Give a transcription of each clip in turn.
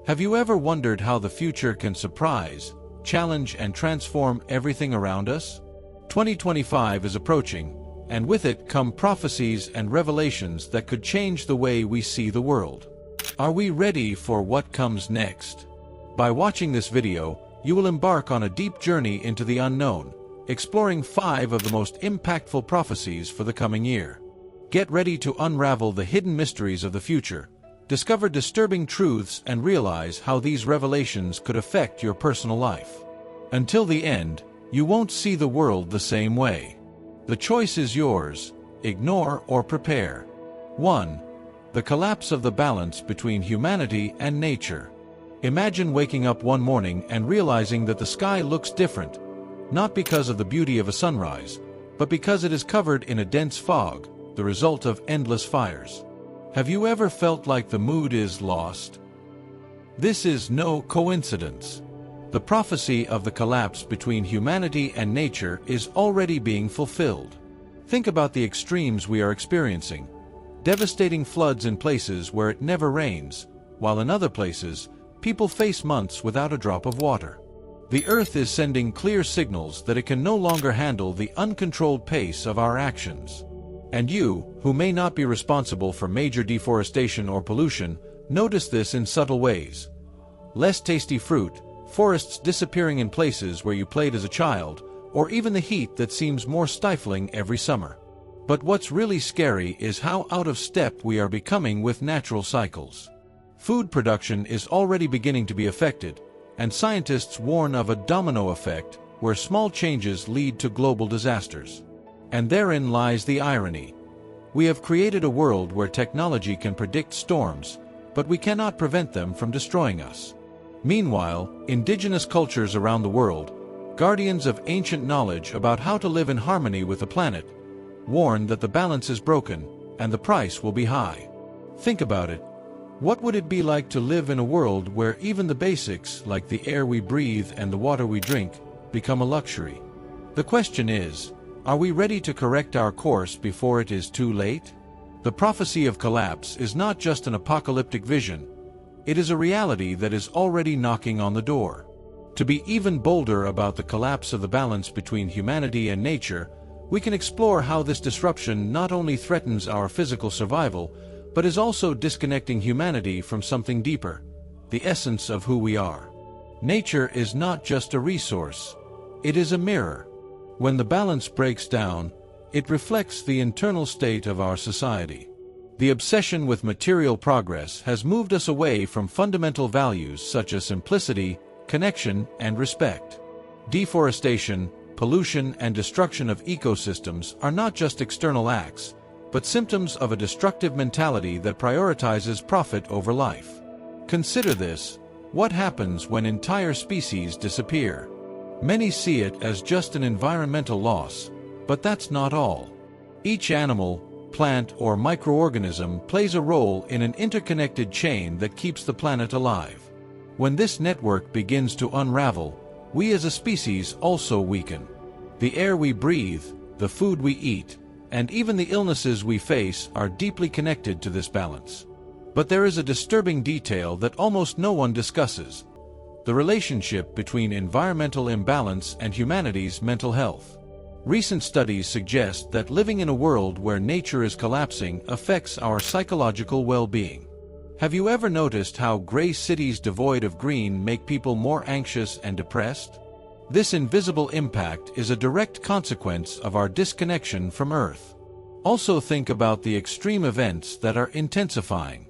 Have you ever wondered how the future can surprise, challenge, and transform everything around us? 2025 is approaching, and with it come prophecies and revelations that could change the way we see the world. Are we ready for what comes next? By watching this video, you will embark on a deep journey into the unknown, exploring 5 of the most impactful prophecies for the coming year. Get ready to unravel the hidden mysteries of the future, discover disturbing truths, and realize how these revelations could affect your personal life. Until the end, you won't see the world the same way. The choice is yours: ignore or prepare. 1. The collapse of the balance between humanity and nature. Imagine waking up one morning and realizing that the sky looks different, not because of the beauty of a sunrise, but because it is covered in a dense fog, the result of endless fires. Have you ever felt like the mood is lost? This is no coincidence. The prophecy of the collapse between humanity and nature is already being fulfilled. Think about the extremes we are experiencing. Devastating floods in places where it never rains, while in other places, people face months without a drop of water. The Earth is sending clear signals that it can no longer handle the uncontrolled pace of our actions. And you, who may not be responsible for major deforestation or pollution, notice this in subtle ways. Less tasty fruit, forests disappearing in places where you played as a child, or even the heat that seems more stifling every summer. But what's really scary is how out of step we are becoming with natural cycles. Food production is already beginning to be affected, and scientists warn of a domino effect where small changes lead to global disasters. And therein lies the irony. We have created a world where technology can predict storms, but we cannot prevent them from destroying us. Meanwhile, indigenous cultures around the world, guardians of ancient knowledge about how to live in harmony with the planet, warn that the balance is broken and the price will be high. Think about it. What would it be like to live in a world where even the basics, like the air we breathe and the water we drink, become a luxury? The question is, are we ready to correct our course before it is too late? The prophecy of collapse is not just an apocalyptic vision. It is a reality that is already knocking on the door. To be even bolder about the collapse of the balance between humanity and nature, we can explore how this disruption not only threatens our physical survival, but is also disconnecting humanity from something deeper, the essence of who we are. Nature is not just a resource. It is a mirror. When the balance breaks down, it reflects the internal state of our society. The obsession with material progress has moved us away from fundamental values such as simplicity, connection, and respect. Deforestation, pollution, and destruction of ecosystems are not just external acts, but symptoms of a destructive mentality that prioritizes profit over life. Consider this: what happens when entire species disappear? Many see it as just an environmental loss, but that's not all. Each animal, plant, or microorganism plays a role in an interconnected chain that keeps the planet alive. When this network begins to unravel, we as a species also weaken. The air we breathe, the food we eat, and even the illnesses we face are deeply connected to this balance. But there is a disturbing detail that almost no one discusses: the relationship between environmental imbalance and humanity's mental health. Recent studies suggest that living in a world where nature is collapsing affects our psychological well-being. Have you ever noticed how gray cities devoid of green make people more anxious and depressed? This invisible impact is a direct consequence of our disconnection from Earth. Also think about the extreme events that are intensifying.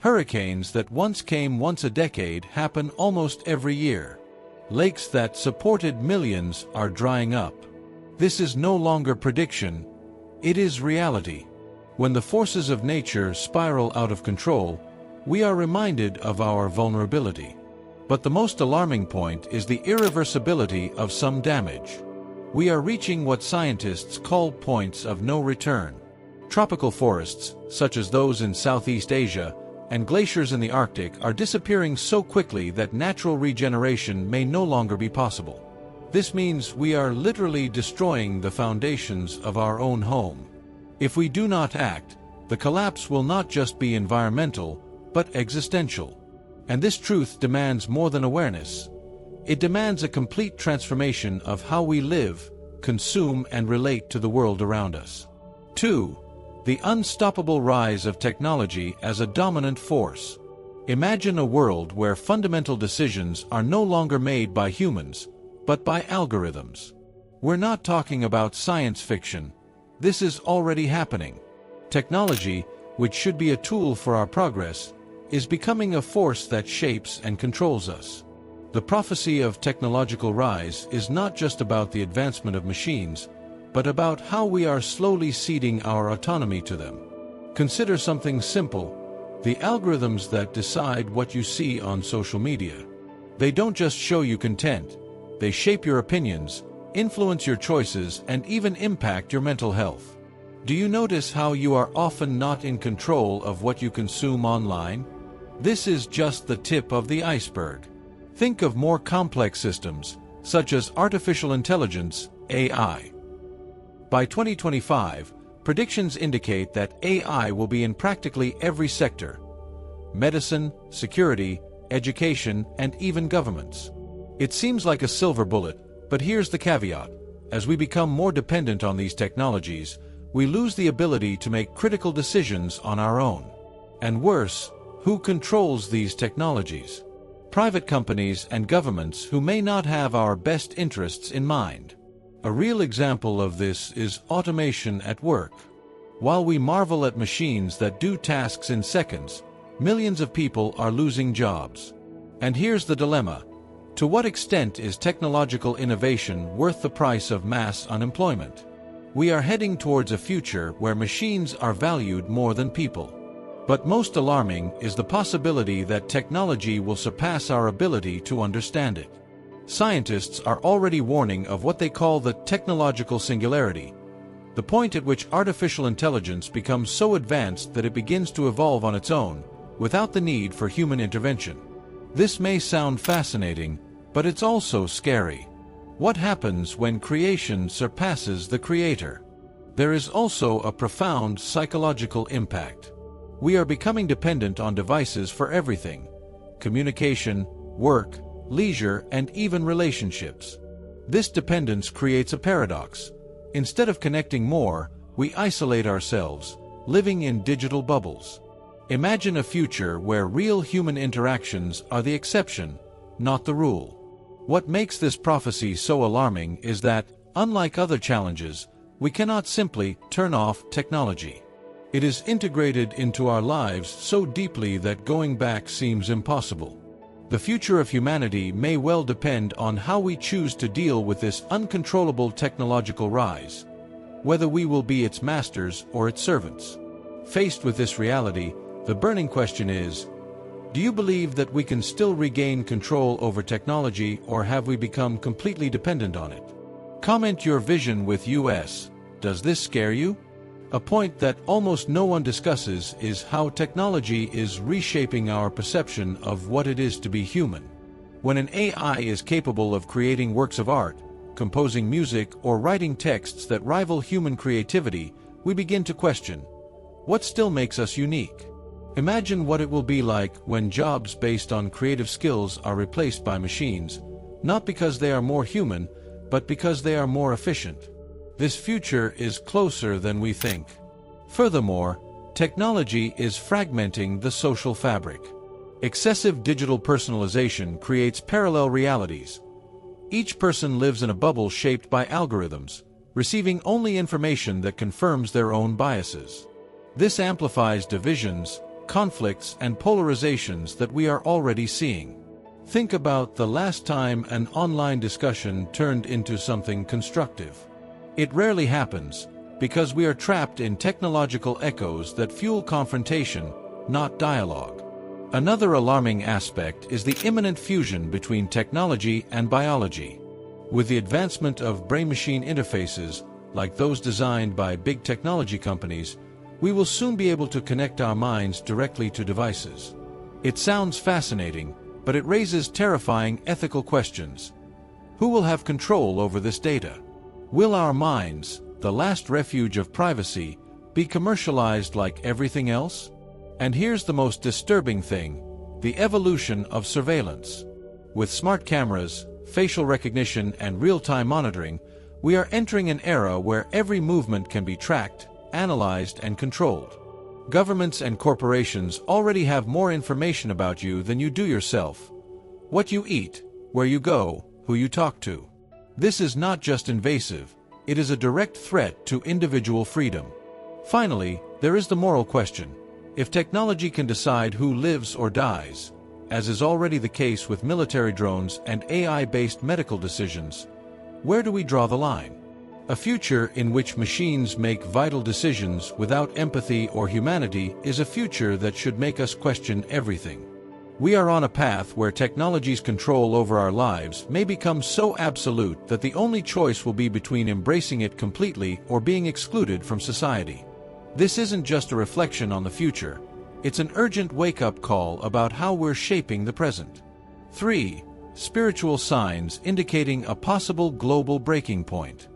Hurricanes that once came once a decade happen almost every year. Lakes that supported millions are drying up. This is no longer prediction, it is reality. When the forces of nature spiral out of control, we are reminded of our vulnerability. But the most alarming point is the irreversibility of some damage. We are reaching what scientists call points of no return. Tropical forests, such as those in Southeast Asia, and glaciers in the Arctic are disappearing so quickly that natural regeneration may no longer be possible. This means we are literally destroying the foundations of our own home. If we do not act, the collapse will not just be environmental, but existential. And this truth demands more than awareness. It demands a complete transformation of how we live, consume, and relate to the world around us. 2. The unstoppable rise of technology as a dominant force. Imagine a world where fundamental decisions are no longer made by humans, but by algorithms. We're not talking about science fiction. This is already happening. Technology, which should be a tool for our progress, is becoming a force that shapes and controls us. The prophecy of technological rise is not just about the advancement of machines, but about how we are slowly ceding our autonomy to them. Consider something simple: the algorithms that decide what you see on social media. They don't just show you content, they shape your opinions, influence your choices, and even impact your mental health. Do you notice how you are often not in control of what you consume online? This is just the tip of the iceberg. Think of more complex systems, such as artificial intelligence, AI. By 2025, predictions indicate that AI will be in practically every sector: medicine, security, education, and even governments. It seems like a silver bullet, but here's the caveat. As we become more dependent on these technologies, we lose the ability to make critical decisions on our own. And worse, who controls these technologies? Private companies and governments who may not have our best interests in mind. A real example of this is automation at work. While we marvel at machines that do tasks in seconds, millions of people are losing jobs. And here's the dilemma: to what extent is technological innovation worth the price of mass unemployment? We are heading towards a future where machines are valued more than people. But most alarming is the possibility that technology will surpass our ability to understand it. Scientists are already warning of what they call the technological singularity, the point at which artificial intelligence becomes so advanced that it begins to evolve on its own, without the need for human intervention. This may sound fascinating, but it's also scary. What happens when creation surpasses the creator? There is also a profound psychological impact. We are becoming dependent on devices for everything: communication, work, leisure, and even relationships. This dependence creates a paradox. Instead of connecting more, we isolate ourselves, living in digital bubbles. Imagine a future where real human interactions are the exception, not the rule. What makes this prophecy so alarming is that, unlike other challenges, we cannot simply turn off technology. It is integrated into our lives so deeply that going back seems impossible. The future of humanity may well depend on how we choose to deal with this uncontrollable technological rise, whether we will be its masters or its servants. Faced with this reality, the burning question is, do you believe that we can still regain control over technology, or have we become completely dependent on it? Comment your vision with US. Does this scare you? A point that almost no one discusses is how technology is reshaping our perception of what it is to be human. When an AI is capable of creating works of art, composing music, or writing texts that rival human creativity, we begin to question, what still makes us unique? Imagine what it will be like when jobs based on creative skills are replaced by machines, not because they are more human, but because they are more efficient. This future is closer than we think. Furthermore, technology is fragmenting the social fabric. Excessive digital personalization creates parallel realities. Each person lives in a bubble shaped by algorithms, receiving only information that confirms their own biases. This amplifies divisions, conflicts, and polarizations that we are already seeing. Think about the last time an online discussion turned into something constructive. It rarely happens, because we are trapped in technological echoes that fuel confrontation, not dialogue. Another alarming aspect is the imminent fusion between technology and biology. With the advancement of brain-machine interfaces, like those designed by big technology companies, we will soon be able to connect our minds directly to devices. It sounds fascinating, but it raises terrifying ethical questions. Who will have control over this data? Will our minds, the last refuge of privacy, be commercialized like everything else? And here's the most disturbing thing: The evolution of surveillance. With smart cameras, facial recognition, and real-time monitoring, we are entering an era where every movement can be tracked, analyzed, and controlled. Governments and corporations already have more information about you than you do yourself. What you eat, where you go, who you talk to. This is not just invasive, it is a direct threat to individual freedom. Finally, there is the moral question. If technology can decide who lives or dies, as is already the case with military drones and AI-based medical decisions, where do we draw the line? A future in which machines make vital decisions without empathy or humanity is a future that should make us question everything. We are on a path where technology's control over our lives may become so absolute that the only choice will be between embracing it completely or being excluded from society. This isn't just a reflection on the future, it's an urgent wake-up call about how we're shaping the present. 3. Spiritual signs indicating a possible global breaking point.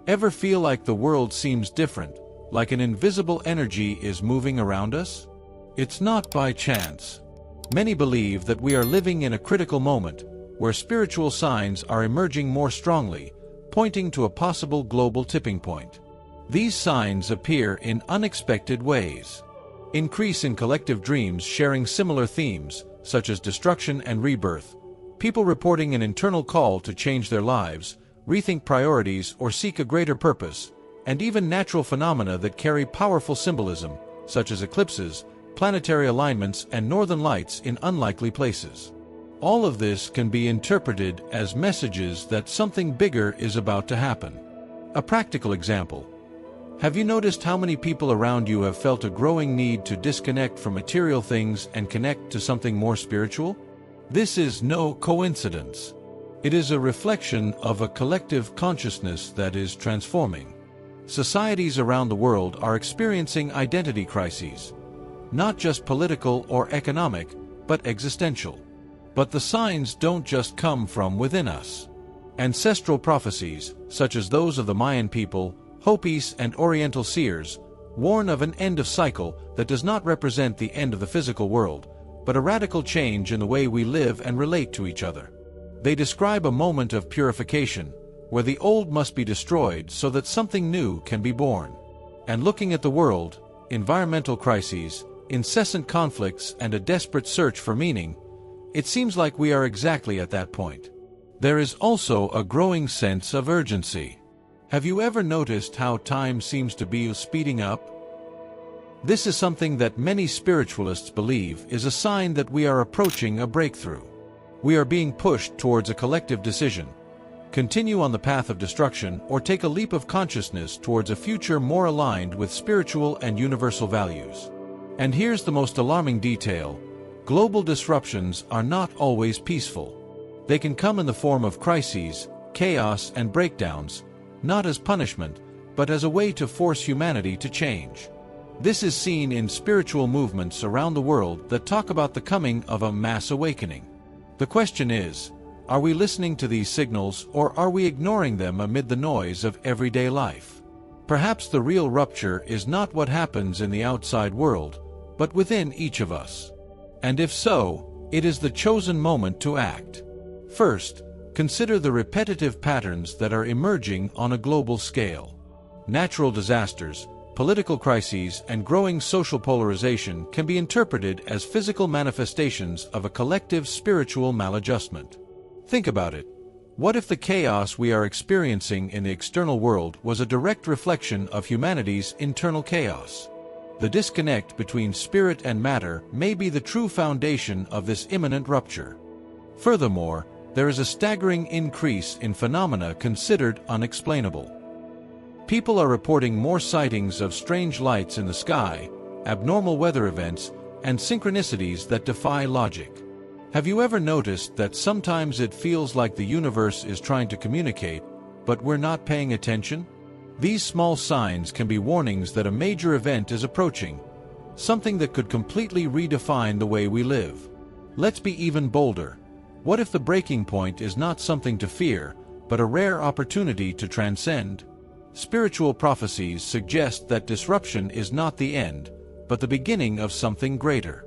Ever feel like the world seems different, like an invisible energy is moving around us? It's not by chance. Many believe that we are living in a critical moment, where spiritual signs are emerging more strongly, pointing to a possible global tipping point. These signs appear in unexpected ways. Increase in collective dreams sharing similar themes, such as destruction and rebirth, people reporting an internal call to change their lives, rethink priorities, or seek a greater purpose, and even natural phenomena that carry powerful symbolism, such as eclipses, planetary alignments, and northern lights in unlikely places. All of this can be interpreted as messages that something bigger is about to happen. A practical example. Have you noticed how many people around you have felt a growing need to disconnect from material things and connect to something more spiritual? This is no coincidence. It is a reflection of a collective consciousness that is transforming. Societies around the world are experiencing identity crises, not just political or economic, but existential. But the signs don't just come from within us. Ancestral prophecies, such as those of the Mayan people, Hopis, and Oriental seers, warn of an end of cycle that does not represent the end of the physical world, but a radical change in the way we live and relate to each other. They describe a moment of purification, where the old must be destroyed so that something new can be born. And looking at the world, environmental crises, incessant conflicts, and a desperate search for meaning, it seems like we are exactly at that point. There is also a growing sense of urgency. Have you ever noticed how time seems to be speeding up? This is something that many spiritualists believe is a sign that we are approaching a breakthrough. We are being pushed towards a collective decision: continue on the path of destruction or take a leap of consciousness towards a future more aligned with spiritual and universal values. And here's the most alarming detail: global disruptions are not always peaceful. They can come in the form of crises, chaos, and breakdowns, not as punishment, but as a way to force humanity to change. This is seen in spiritual movements around the world that talk about the coming of a mass awakening. The question is, are we listening to these signals or are we ignoring them amid the noise of everyday life? Perhaps the real rupture is not what happens in the outside world, but within each of us. And if so, it is the chosen moment to act. First, consider the repetitive patterns that are emerging on a global scale. Natural disasters, political crises, and growing social polarization can be interpreted as physical manifestations of a collective spiritual maladjustment. Think about it. What if the chaos we are experiencing in the external world was a direct reflection of humanity's internal chaos? The disconnect between spirit and matter may be the true foundation of this imminent rupture. Furthermore, there is a staggering increase in phenomena considered unexplainable. People are reporting more sightings of strange lights in the sky, abnormal weather events, and synchronicities that defy logic. Have you ever noticed that sometimes it feels like the universe is trying to communicate, but we're not paying attention? These small signs can be warnings that a major event is approaching, something that could completely redefine the way we live. Let's be even bolder. What if the breaking point is not something to fear, but a rare opportunity to transcend? Spiritual prophecies suggest that disruption is not the end, but the beginning of something greater.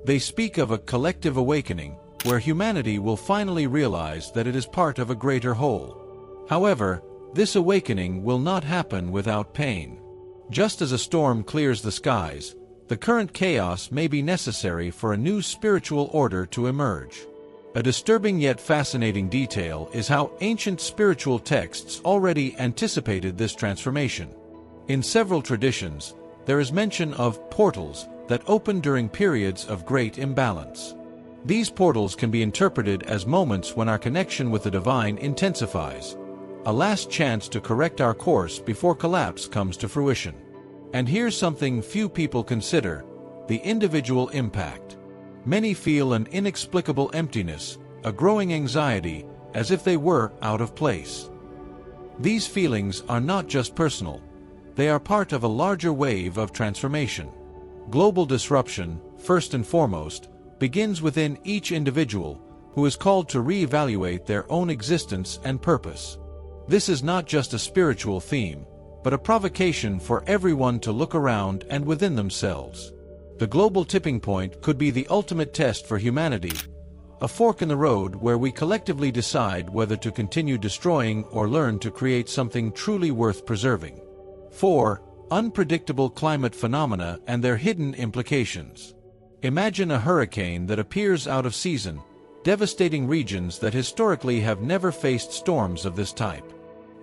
They speak of a collective awakening, where humanity will finally realize that it is part of a greater whole. However, this awakening will not happen without pain. Just as a storm clears the skies, the current chaos may be necessary for a new spiritual order to emerge. A disturbing yet fascinating detail is how ancient spiritual texts already anticipated this transformation. In several traditions, there is mention of portals that open during periods of great imbalance. These portals can be interpreted as moments when our connection with the divine intensifies, a last chance to correct our course before collapse comes to fruition. And here's something few people consider: the individual impact. Many feel an inexplicable emptiness, a growing anxiety, as if they were out of place. These feelings are not just personal. They are part of a larger wave of transformation. Global disruption, first and foremost, begins within each individual, who is called to reevaluate their own existence and purpose. This is not just a spiritual theme, but a provocation for everyone to look around and within themselves. The global tipping point could be the ultimate test for humanity, a fork in the road where we collectively decide whether to continue destroying or learn to create something truly worth preserving. 4. Unpredictable climate phenomena and their hidden implications. Imagine a hurricane that appears out of season, devastating regions that historically have never faced storms of this type.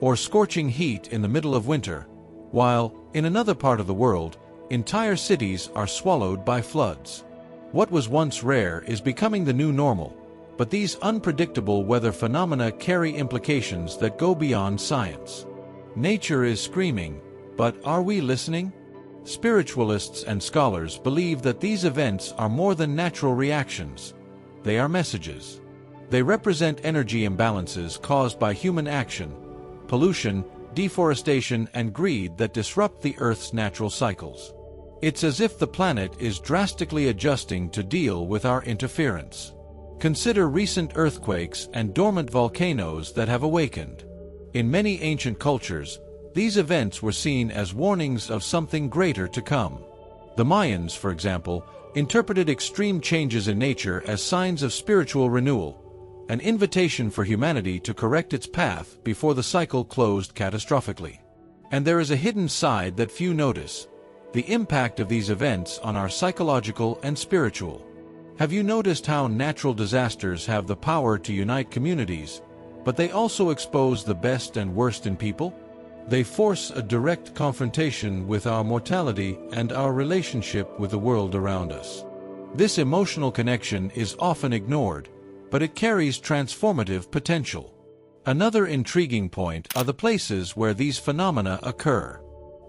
Or scorching heat in the middle of winter, while, in another part of the world, entire cities are swallowed by floods. What was once rare is becoming the new normal, but these unpredictable weather phenomena carry implications that go beyond science. Nature is screaming, but are we listening? Spiritualists and scholars believe that these events are more than natural reactions. They are messages. They represent energy imbalances caused by human action, pollution, deforestation, and greed that disrupt the Earth's natural cycles. It's as if the planet is drastically adjusting to deal with our interference. Consider recent earthquakes and dormant volcanoes that have awakened. In many ancient cultures, these events were seen as warnings of something greater to come. The Mayans, for example, interpreted extreme changes in nature as signs of spiritual renewal, an invitation for humanity to correct its path before the cycle closed catastrophically. And there is a hidden side that few notice: the impact of these events on our psychological and spiritual. Have you noticed how natural disasters have the power to unite communities, but they also expose the best and worst in people? They force a direct confrontation with our mortality and our relationship with the world around us. This emotional connection is often ignored, but it carries transformative potential. Another intriguing point are the places where these phenomena occur.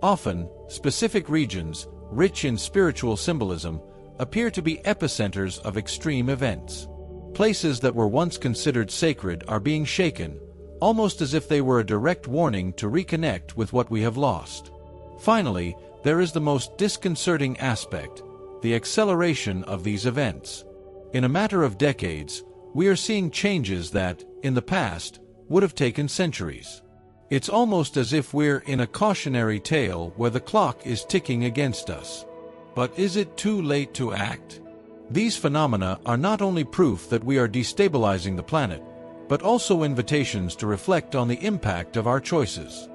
Often, specific regions, rich in spiritual symbolism, appear to be epicenters of extreme events. Places that were once considered sacred are being shaken, almost as if they were a direct warning to reconnect with what we have lost. Finally, there is the most disconcerting aspect: the acceleration of these events. In a matter of decades, we are seeing changes that, in the past, would have taken centuries. It's almost as if we're in a cautionary tale where the clock is ticking against us. But is it too late to act? These phenomena are not only proof that we are destabilizing the planet, but also invitations to reflect on the impact of our choices.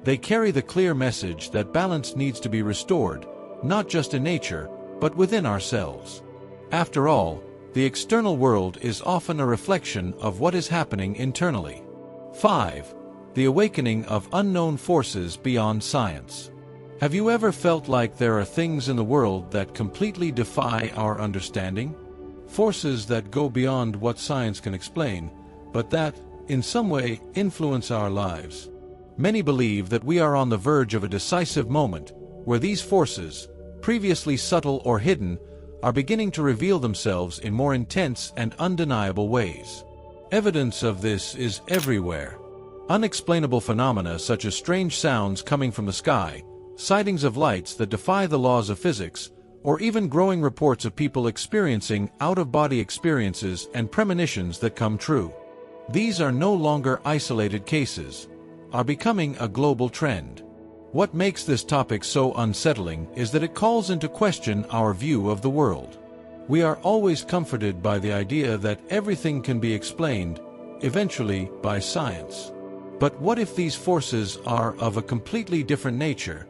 They carry the clear message that balance needs to be restored, not just in nature, but within ourselves. After all, the external world is often a reflection of what is happening internally. 5. The awakening of unknown forces beyond science. Have you ever felt like there are things in the world that completely defy our understanding? Forces that go beyond what science can explain, but that, in some way, influence our lives. Many believe that we are on the verge of a decisive moment where these forces, previously subtle or hidden, are beginning to reveal themselves in more intense and undeniable ways. Evidence of this is everywhere. Unexplainable phenomena such as strange sounds coming from the sky, sightings of lights that defy the laws of physics, or even growing reports of people experiencing out-of-body experiences and premonitions that come true. These are no longer isolated cases, are becoming a global trend. What makes this topic so unsettling is that it calls into question our view of the world. We are always comforted by the idea that everything can be explained, eventually, by science. But what if these forces are of a completely different nature,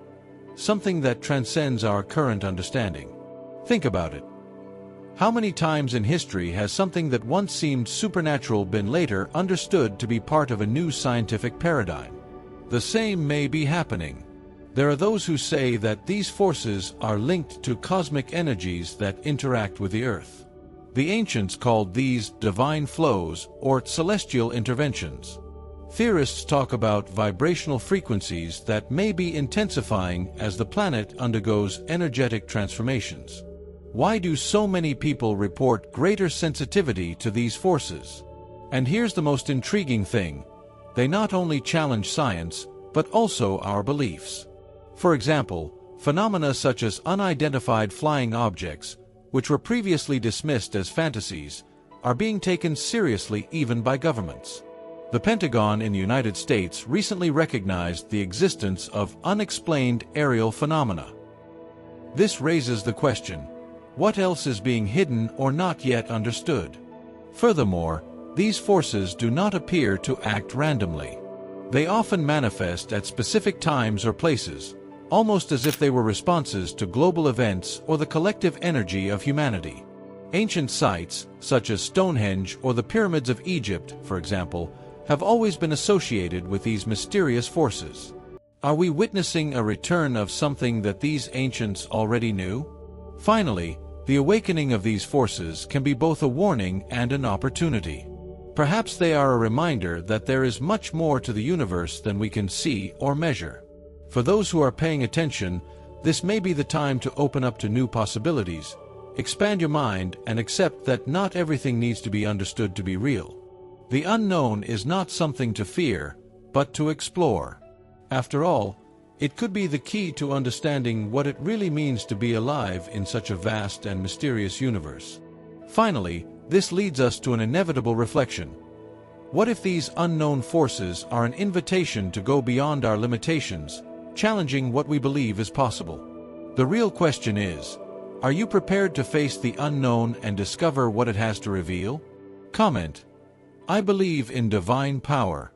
something that transcends our current understanding? Think about it. How many times in history has something that once seemed supernatural been later understood to be part of a new scientific paradigm? The same may be happening. There are those who say that these forces are linked to cosmic energies that interact with the Earth. The ancients called these divine flows or celestial interventions. Theorists talk about vibrational frequencies that may be intensifying as the planet undergoes energetic transformations. Why do so many people report greater sensitivity to these forces? And here's the most intriguing thing. They not only challenge science, but also our beliefs. For example, phenomena such as unidentified flying objects, which were previously dismissed as fantasies, are being taken seriously even by governments. The Pentagon in the United States recently recognized the existence of unexplained aerial phenomena. This raises the question, what else is being hidden or not yet understood? Furthermore, these forces do not appear to act randomly. They often manifest at specific times or places, almost as if they were responses to global events or the collective energy of humanity. Ancient sites, such as Stonehenge or the pyramids of Egypt, for example, have always been associated with these mysterious forces. Are we witnessing a return of something that these ancients already knew? Finally, the awakening of these forces can be both a warning and an opportunity. Perhaps they are a reminder that there is much more to the universe than we can see or measure. For those who are paying attention, this may be the time to open up to new possibilities, expand your mind, and accept that not everything needs to be understood to be real. The unknown is not something to fear, but to explore. After all, it could be the key to understanding what it really means to be alive in such a vast and mysterious universe. Finally, this leads us to an inevitable reflection. What if these unknown forces are an invitation to go beyond our limitations, challenging what we believe is possible? The real question is, are you prepared to face the unknown and discover what it has to reveal? Comment: I believe in divine power.